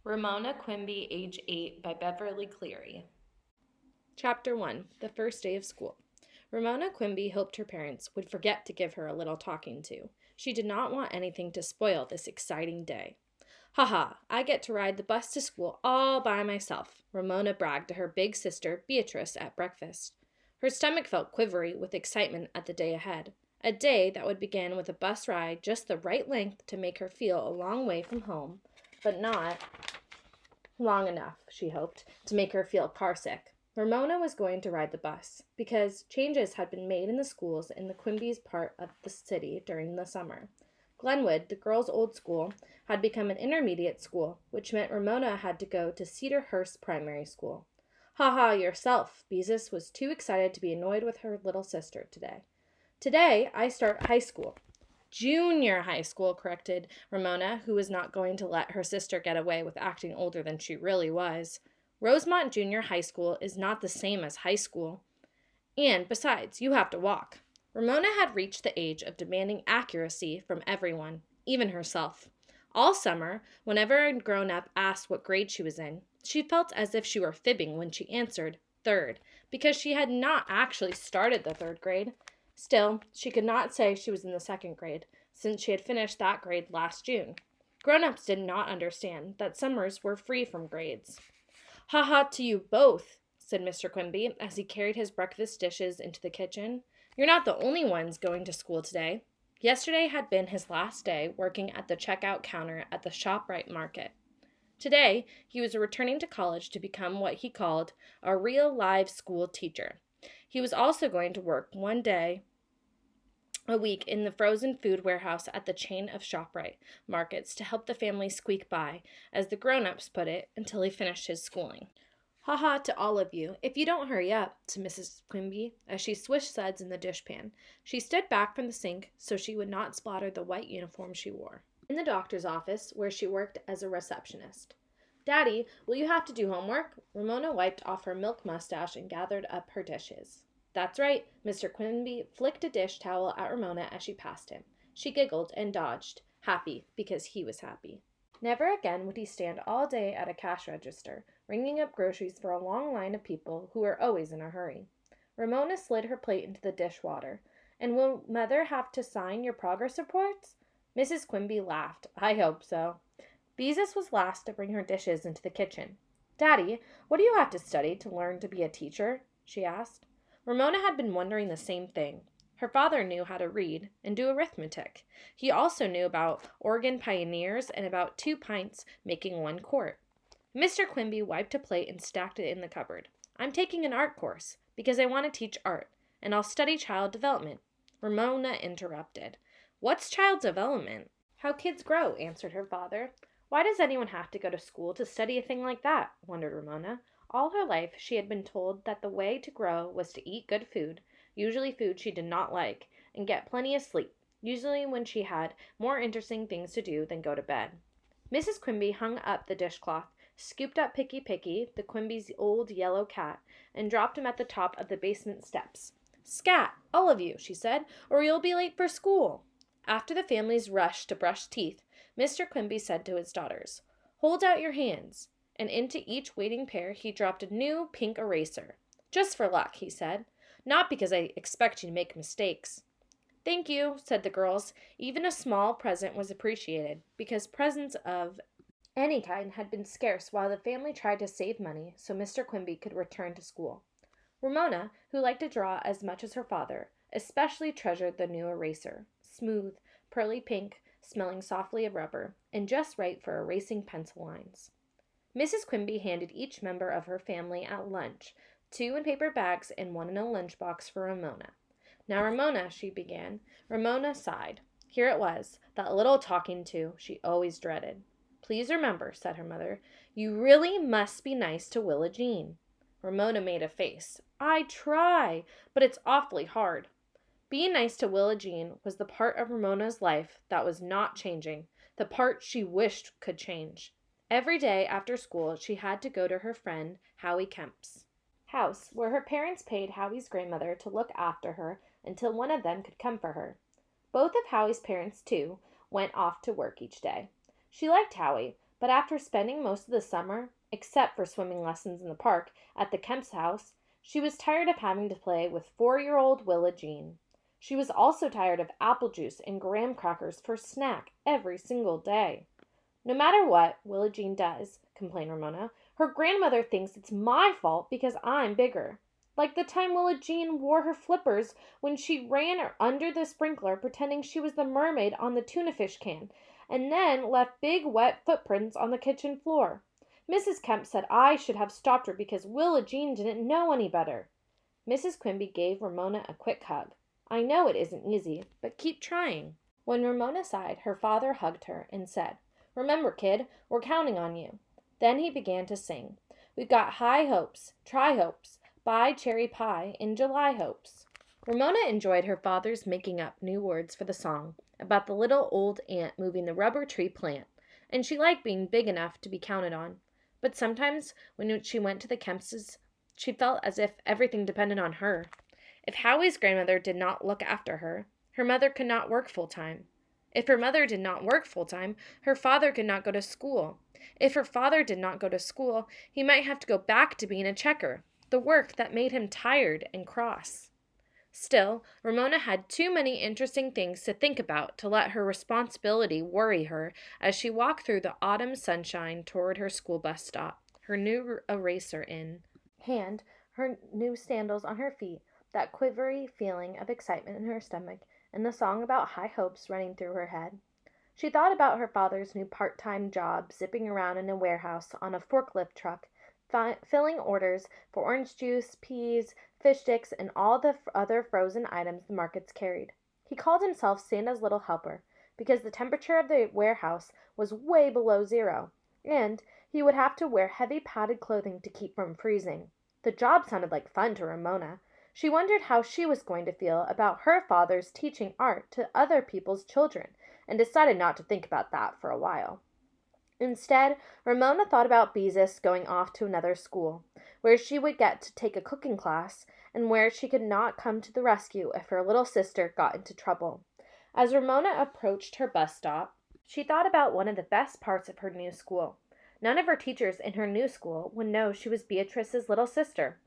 Ramona Quimby, age 8, by Beverly Cleary. Chapter 1. The First Day of School. Ramona Quimby hoped her parents would forget to give her a little talking to. She did not want anything to spoil this exciting day. "Ha, I get to ride the bus to school all by myself," Ramona bragged to her big sister, Beatrice, at breakfast. Her stomach felt quivery with excitement at the day ahead. A day that would begin with a bus ride just the right length to make her feel a long way from home, but not long enough, she hoped, to make her feel carsick. Ramona was going to ride the bus, because changes had been made in the schools in the Quimby's part of the city during the summer. Glenwood, the girls' old school, had become an intermediate school, which meant Ramona had to go to Cedarhurst Primary School. "Ha, yourself!" Beezus was too excited to be annoyed with her little sister today. "Today, I start high school." "Junior high school," corrected Ramona, who was not going to let her sister get away with acting older than she really was. "Rosemont Junior High School is not the same as high school. And, besides, you have to walk." Ramona had reached the age of demanding accuracy from everyone, even herself. All summer, whenever a grown-up asked what grade she was in, she felt as if she were fibbing when she answered third, because she had not actually started the third grade. Still, she could not say she was in the second grade, since she had finished that grade last June. Grown-ups did not understand that summers were free from grades. "Ha to you both," said Mr. Quimby, as he carried his breakfast dishes into the kitchen. "You're not the only ones going to school today." Yesterday had been his last day working at the checkout counter at the ShopRite market. Today, he was returning to college to become what he called a real live school teacher. He was also going to work one day a week in the frozen food warehouse at the chain of ShopRite markets to help the family squeak by, as the grown-ups put it, until he finished his schooling. "Ha to all of you, if you don't hurry up," to Mrs. Quimby, as she swished suds in the dishpan. She stood back from the sink so she would not splatter the white uniform she wore. In the doctor's office, where she worked as a receptionist. "Daddy, will you have to do homework?" Ramona wiped off her milk mustache and gathered up her dishes. "That's right." Mr. Quimby flicked a dish towel at Ramona as she passed him. She giggled and dodged, happy because he was happy. Never again would he stand all day at a cash register, ringing up groceries for a long line of people who were always in a hurry. Ramona slid her plate into the dishwater. "And will Mother have to sign your progress reports?" Mrs. Quimby laughed. "I hope so." Beezus was last to bring her dishes into the kitchen. "Daddy, what do you have to study to learn to be a teacher?" she asked. Ramona had been wondering the same thing. Her father knew how to read and do arithmetic. He also knew about Oregon pioneers and about 2 pints making 1 quart. Mr. Quimby wiped a plate and stacked it in the cupboard. "I'm taking an art course because I want to teach art, and I'll study child development." Ramona interrupted. "What's child development?" "How kids grow," answered her father. "Why does anyone have to go to school to study a thing like that?" wondered Ramona. All her life she had been told that the way to grow was to eat good food, usually food she did not like, and get plenty of sleep, usually when she had more interesting things to do than go to bed. Mrs. Quimby hung up the dishcloth, scooped up Picky, the Quimby's old yellow cat, and dropped him at the top of the basement steps. "Scat, all of you," she said, "or you'll be late for school." After the family's rush to brush teeth, Mr. Quimby said to his daughters, "Hold out your hands," and into each waiting pair he dropped a new pink eraser. "Just for luck," he said. "Not because I expect you to make mistakes." "Thank you," said the girls. Even a small present was appreciated, because presents of any kind had been scarce while the family tried to save money so Mr. Quimby could return to school. Ramona, who liked to draw as much as her father, especially treasured the new eraser, smooth, pearly pink, smelling softly of rubber, and just right for erasing pencil lines. Mrs. Quimby handed each member of her family at lunch 2 in paper bags and 1 in a lunchbox for Ramona. "Now, Ramona," she began. Ramona sighed. Here it was, that little talking to she always dreaded. "Please remember," said her mother, "you really must be nice to Willa Jean." Ramona made a face. "I try, but it's awfully hard." Being nice to Willa Jean was the part of Ramona's life that was not changing, the part she wished could change. Every day after school she had to go to her friend Howie Kemp's house, where her parents paid Howie's grandmother to look after her until one of them could come for her. Both of Howie's parents, too, went off to work each day. She liked Howie, But after spending most of the summer, except for swimming lessons in the park, at the Kemp's house, she was tired of having to play with 4-year-old Willa Jean. She was also tired of apple juice and graham crackers for snack every single day. No matter what Willa Jean does, complained Ramona, her grandmother thinks it's my fault because I'm bigger. Like the time Willa Jean wore her flippers when she ran under the sprinkler pretending she was the mermaid on the tuna fish can, and then left big wet footprints on the kitchen floor. Mrs. Kemp said I should have stopped her because Willa Jean didn't know any better. Mrs. Quimby gave Ramona a quick hug. I know it isn't easy, but keep trying. When Ramona sighed, her father hugged her and said, Remember, kid, we're counting on you. Then he began to sing. We've got high hopes, try hopes, buy cherry pie, and July hopes. Ramona enjoyed her father's making up new words for the song about the little old ant moving the rubber tree plant, and she liked being big enough to be counted on. But sometimes when she went to the Kempses, she felt as if everything depended on her. If Howie's grandmother did not look after her, her mother could not work full-time. If her mother did not work full-time, her father could not go to school. If her father did not go to school, he might have to go back to being a checker, the work that made him tired and cross. Still, Ramona had too many interesting things to think about to let her responsibility worry her as she walked through the autumn sunshine toward her school bus stop, her new eraser in hand, her new sandals on her feet, that quivery feeling of excitement in her stomach, and the song about high hopes running through her head. She thought about her father's new part-time job, zipping around in a warehouse on a forklift truck, filling orders for orange juice, peas, fish sticks, and all the other frozen items the markets carried. He called himself Santa's little helper because the temperature of the warehouse was way below zero, and he would have to wear heavy padded clothing to keep from freezing. The job sounded like fun to Ramona. She wondered how she was going to feel about her father's teaching art to other people's children, and decided not to think about that for a while. Instead, Ramona thought about Beezus going off to another school, where she would get to take a cooking class, and where she could not come to the rescue if her little sister got into trouble. As Ramona approached her bus stop, she thought about one of the best parts of her new school. None of her teachers in her new school would know she was Beatrice's little sister.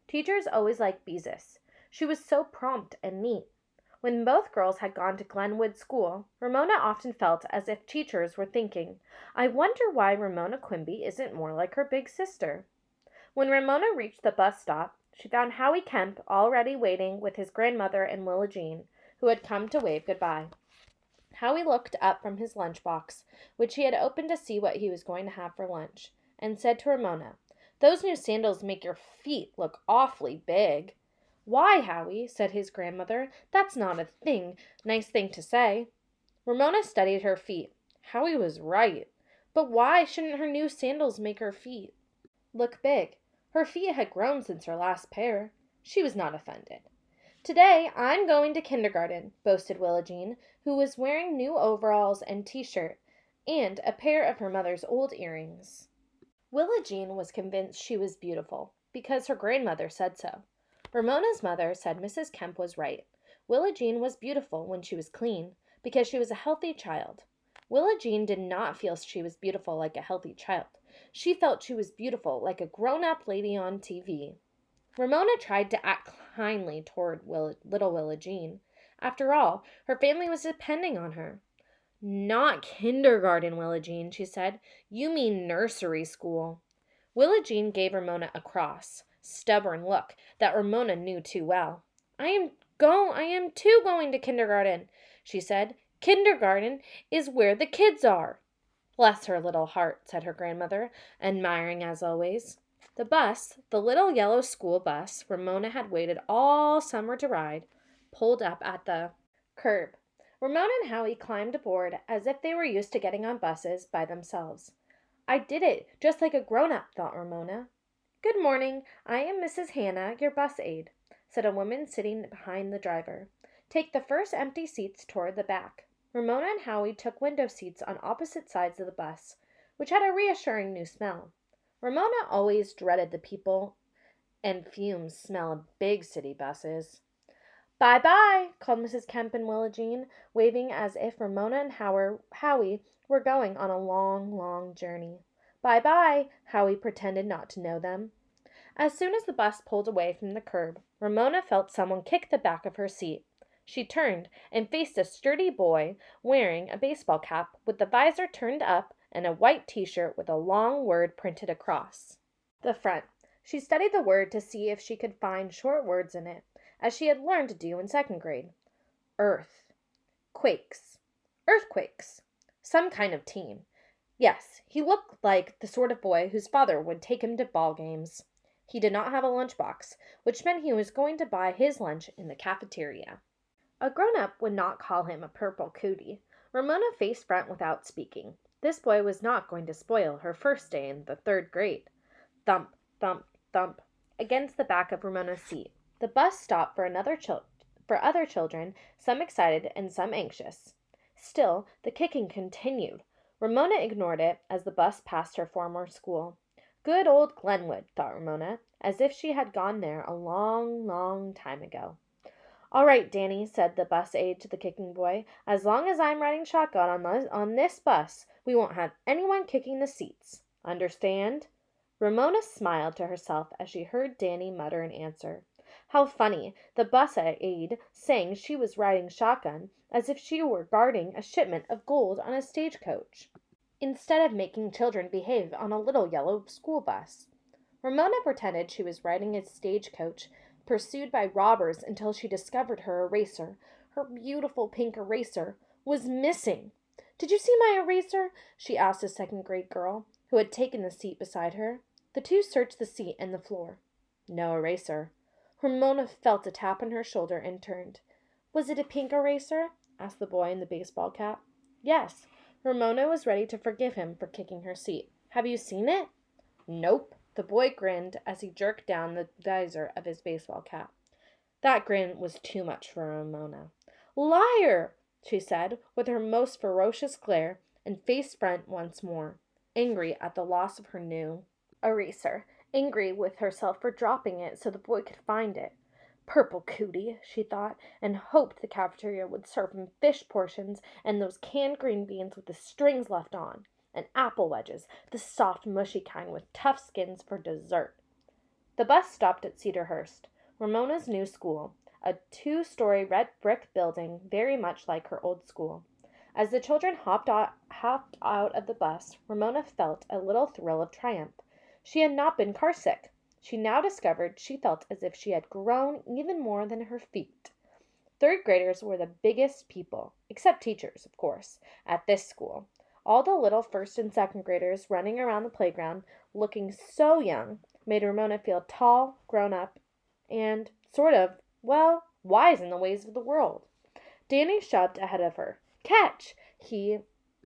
Teachers always liked Beezus. She was so prompt and neat. When both girls had gone to Glenwood School, Ramona often felt as if teachers were thinking, I wonder why Ramona Quimby isn't more like her big sister. When Ramona reached the bus stop, she found Howie Kemp already waiting with his grandmother and Willa Jean, who had come to wave goodbye. Howie looked up from his lunchbox, which he had opened to see what he was going to have for lunch, and said to Ramona, Those new sandals make your feet look awfully big. Why, Howie, said his grandmother, that's not a nice thing to say. Ramona studied her feet. Howie was right. But why shouldn't her new sandals make her feet look big? Her feet had grown since her last pair. She was not offended. Today I'm going to kindergarten, boasted Willa Jean, who was wearing new overalls and t-shirt, and a pair of her mother's old earrings. Willa Jean was convinced she was beautiful, because her grandmother said so. Ramona's mother said Mrs. Kemp was right. Willa Jean was beautiful when she was clean, because she was a healthy child. Willa Jean did not feel she was beautiful like a healthy child. She felt she was beautiful like a grown-up lady on TV. Ramona tried to act kindly toward little Willa Jean. After all, her family was depending on her. Not kindergarten, Willa Jean, she said. You mean nursery school. Willa Jean gave Ramona a cross, stubborn look that Ramona knew too well. I am too going to kindergarten, she said. Kindergarten is where the kids are. Bless her little heart, said her grandmother, admiring as always. The bus, the little yellow school bus Ramona had waited all summer to ride, pulled up at the curb. Ramona and Howie climbed aboard as if they were used to getting on buses by themselves. I did it, just like a grown-up, thought Ramona. Good morning. I am Mrs. Hannah, your bus aide, said a woman sitting behind the driver. Take the first empty seats toward the back. Ramona and Howie took window seats on opposite sides of the bus, which had a reassuring new smell. Ramona always dreaded the people and fumes smell of big city buses. "Bye-bye," called Mrs. Kemp and Willa Jean, waving as if Ramona and Howie were going on a long, long journey. "Bye-bye," Howie pretended not to know them. As soon as the bus pulled away from the curb, Ramona felt someone kick the back of her seat. She turned and faced a sturdy boy wearing a baseball cap with the visor turned up and a white t-shirt with a long word printed across the front. She studied the word to see if she could find short words in it, as she had learned to do in second grade. Earth. Quakes. Earthquakes. Some kind of team. Yes, he looked like the sort of boy whose father would take him to ball games. He did not have a lunchbox, which meant he was going to buy his lunch in the cafeteria. A grown-up would not call him a purple cootie. Ramona faced front without speaking. This boy was not going to spoil her first day in the third grade. Thump, thump, thump, against the back of Ramona's seat. The bus stopped for other children, some excited and some anxious. Still, the kicking continued. Ramona ignored it as the bus passed her former school. Good old Glenwood, thought Ramona, as if she had gone there a long, long time ago. "All right, Danny," said the bus aide to the kicking boy. "As long as I'm riding shotgun on this bus, we won't have anyone kicking the seats. Understand?" Ramona smiled to herself as she heard Danny mutter an answer. How funny, the bus aide saying she was riding shotgun, as if she were guarding a shipment of gold on a stagecoach, instead of making children behave on a little yellow school bus. Ramona pretended she was riding a stagecoach, pursued by robbers until she discovered her eraser. Her beautiful pink eraser was missing. "Did you see my eraser?" she asked a second grade girl, who had taken the seat beside her. The two searched the seat and the floor. No eraser. Ramona felt a tap on her shoulder and turned. "Was it a pink eraser?" asked the boy in the baseball cap. "Yes." Ramona was ready to forgive him for kicking her seat. "Have you seen it?" "Nope." The boy grinned as he jerked down the visor of his baseball cap. That grin was too much for Ramona. "Liar!" she said, with her most ferocious glare, and faced front once more, angry at the loss of her new eraser, angry with herself for dropping it so the boy could find it. Purple cootie, she thought, and hoped the cafeteria would serve him fish portions and those canned green beans with the strings left on, and apple wedges, the soft, mushy kind with tough skins, for dessert. The bus stopped at Cedarhurst, Ramona's new school, a 2-story red brick building very much like her old school. As the children hopped out of the bus, Ramona felt a little thrill of triumph. She had not been carsick. She now discovered she felt as if she had grown even more than her feet. Third graders were the biggest people, except teachers, of course, at this school. All the little first and second graders running around the playground, looking so young, made Ramona feel tall, grown up, and sort of, well, wise in the ways of the world. Danny shoved ahead of her. "Catch!" he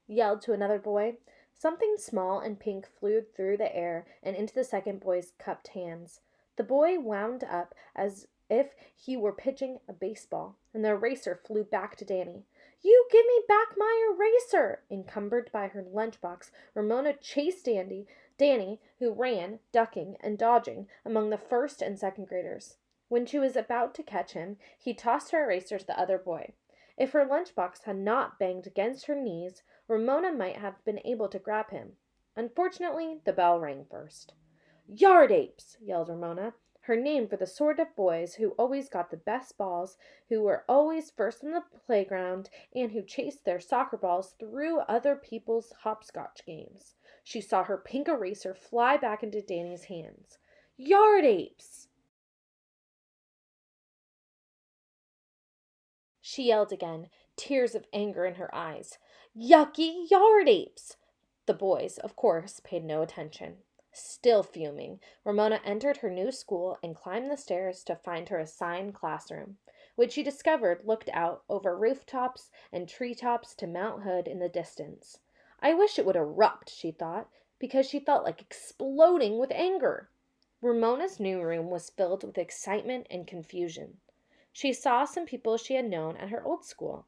yelled to another boy. Something small and pink flew through the air and into the second boy's cupped hands. The boy wound up as if he were pitching a baseball, and the eraser flew back to Danny. "You give me back my eraser!" Encumbered by her lunchbox, Ramona chased Danny, who ran, ducking and dodging, among the first and second graders. When she was about to catch him, he tossed her eraser to the other boy. If her lunchbox had not banged against her knees, Ramona might have been able to grab him. Unfortunately, the bell rang first. "Yard apes!" yelled Ramona, her name for the sort of boys who always got the best balls, who were always first on the playground, and who chased their soccer balls through other people's hopscotch games. She saw her pink eraser fly back into Danny's hands. "Yard apes!" she yelled again, tears of anger in her eyes. "Yucky yard apes!" The boys, of course, paid no attention. Still fuming, Ramona entered her new school and climbed the stairs to find her assigned classroom, which she discovered looked out over rooftops and treetops to Mount Hood in the distance. I wish it would erupt, she thought, because she felt like exploding with anger. Ramona's new room was filled with excitement and confusion. She saw some people she had known at her old school.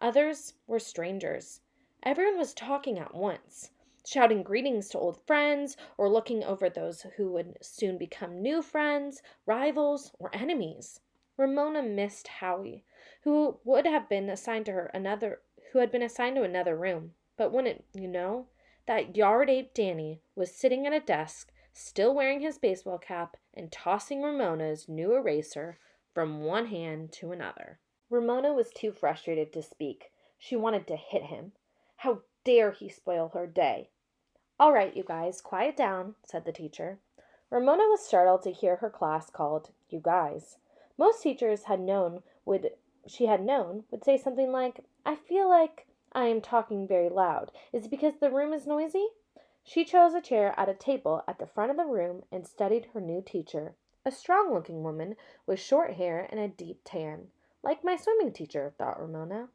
Others were strangers. Everyone was talking at once, shouting greetings to old friends, or looking over those who would soon become new friends, rivals, or enemies. Ramona missed Howie, who would have been assigned to her another who had been assigned to another room. But wouldn't you know, that yard ape Danny was sitting at a desk, still wearing his baseball cap and tossing Ramona's new eraser from one hand to another. Ramona was too frustrated to speak. She wanted to hit him. How dare he spoil her day? All right, you guys, quiet down, said the teacher. Ramona was startled to hear her class called you guys. Most teachers had known would say something like, I feel like I am talking very loud. Is it because the room is noisy? She chose a chair at a table at the front of the room and studied her new teacher, a strong-looking woman with short hair and a deep tan. Like my swimming teacher, thought Ramona.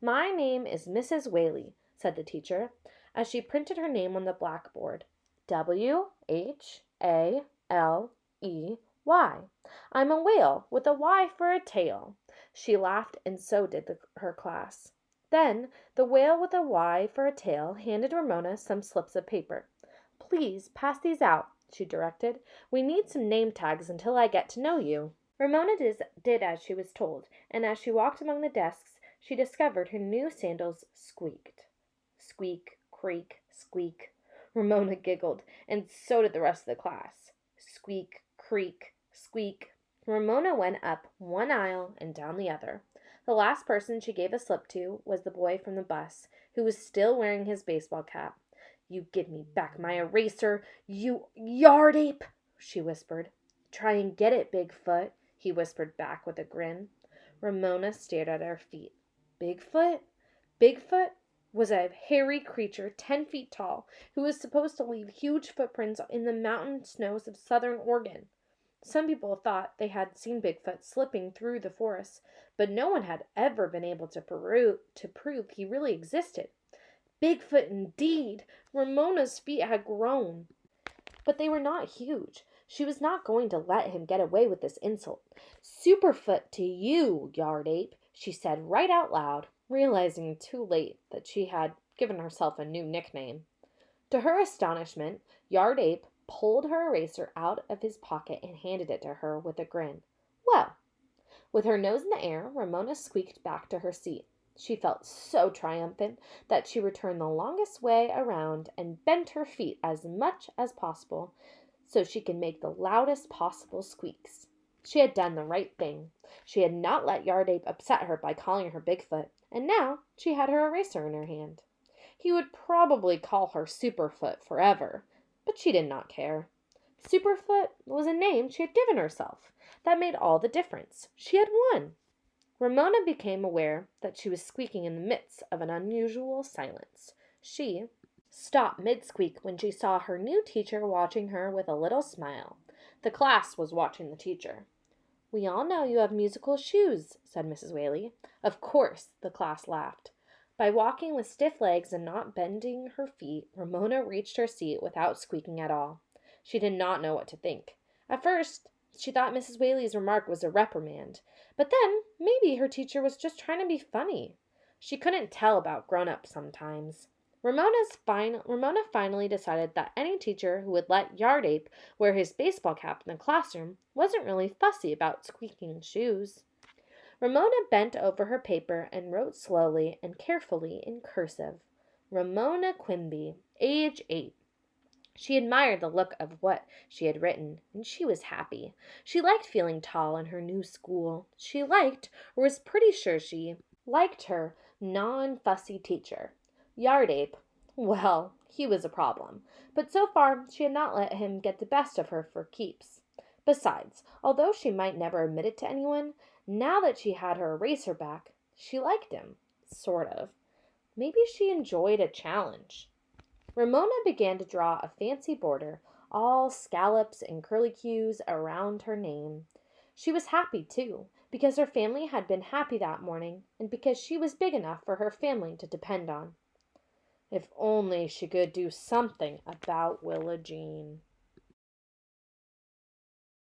My name is Mrs. Whaley, said the teacher, as she printed her name on the blackboard. Whaley. I'm a whale with a Y for a tail. She laughed, and so did her class. Then the whale with a Y for a tail handed Ramona some slips of paper. Please pass these out, she directed. We need some name tags until I get to know you. Ramona did as she was told, and as she walked among the desks, she discovered her new sandals squeaked. Squeak, creak, squeak. Ramona giggled, and so did the rest of the class. Squeak, creak, squeak. Ramona went up one aisle and down the other. The last person she gave a slip to was the boy from the bus, who was still wearing his baseball cap. You give me back my eraser, you yard ape, she whispered. Try and get it, Bigfoot, he whispered back with a grin. Ramona stared at her feet. Bigfoot? Bigfoot was a hairy creature 10 feet tall who was supposed to leave huge footprints in the mountain snows of southern Oregon. Some people thought they had seen Bigfoot slipping through the forest, but no one had ever been able to prove he really existed. Bigfoot indeed! Ramona's feet had grown. But they were not huge. She was not going to let him get away with this insult. Superfoot to you, yard ape, she said right out loud, realizing too late that she had given herself a new nickname. To her astonishment, Yard Ape pulled her eraser out of his pocket and handed it to her with a grin. Well, with her nose in the air, Ramona squeaked back to her seat. She felt so triumphant that she returned the longest way around and bent her feet as much as possible so she could make the loudest possible squeaks. She had done the right thing. She had not let Yard Ape upset her by calling her Bigfoot, and now she had her eraser in her hand. He would probably call her Superfoot forever, but she did not care. Superfoot was a name she had given herself. That made all the difference. She had won. Ramona became aware that she was squeaking in the midst of an unusual silence. She stopped mid-squeak when she saw her new teacher watching her with a little smile. The class was watching the teacher. We all know you have musical shoes, said Mrs. Whaley. Of course, the class laughed. By walking with stiff legs and not bending her feet, Ramona reached her seat without squeaking at all. She did not know what to think. At first, she thought Mrs. Whaley's remark was a reprimand, but then maybe her teacher was just trying to be funny. She couldn't tell about grown-ups sometimes. Ramona finally decided that any teacher who would let Yard Ape wear his baseball cap in the classroom wasn't really fussy about squeaking shoes. Ramona bent over her paper and wrote slowly and carefully in cursive, Ramona Quimby, age 8. She admired the look of what she had written, and she was happy. She liked feeling tall in her new school. She liked, or was pretty sure she liked her non-fussy teacher. Yard Ape, well, he was a problem, but so far she had not let him get the best of her for keeps. Besides, although she might never admit it to anyone, now that she had her eraser back, she liked him. Sort of. Maybe she enjoyed a challenge. Ramona began to draw a fancy border, all scallops and curlicues around her name. She was happy, too, because her family had been happy that morning, and because she was big enough for her family to depend on. If only she could do something about Willa Jean.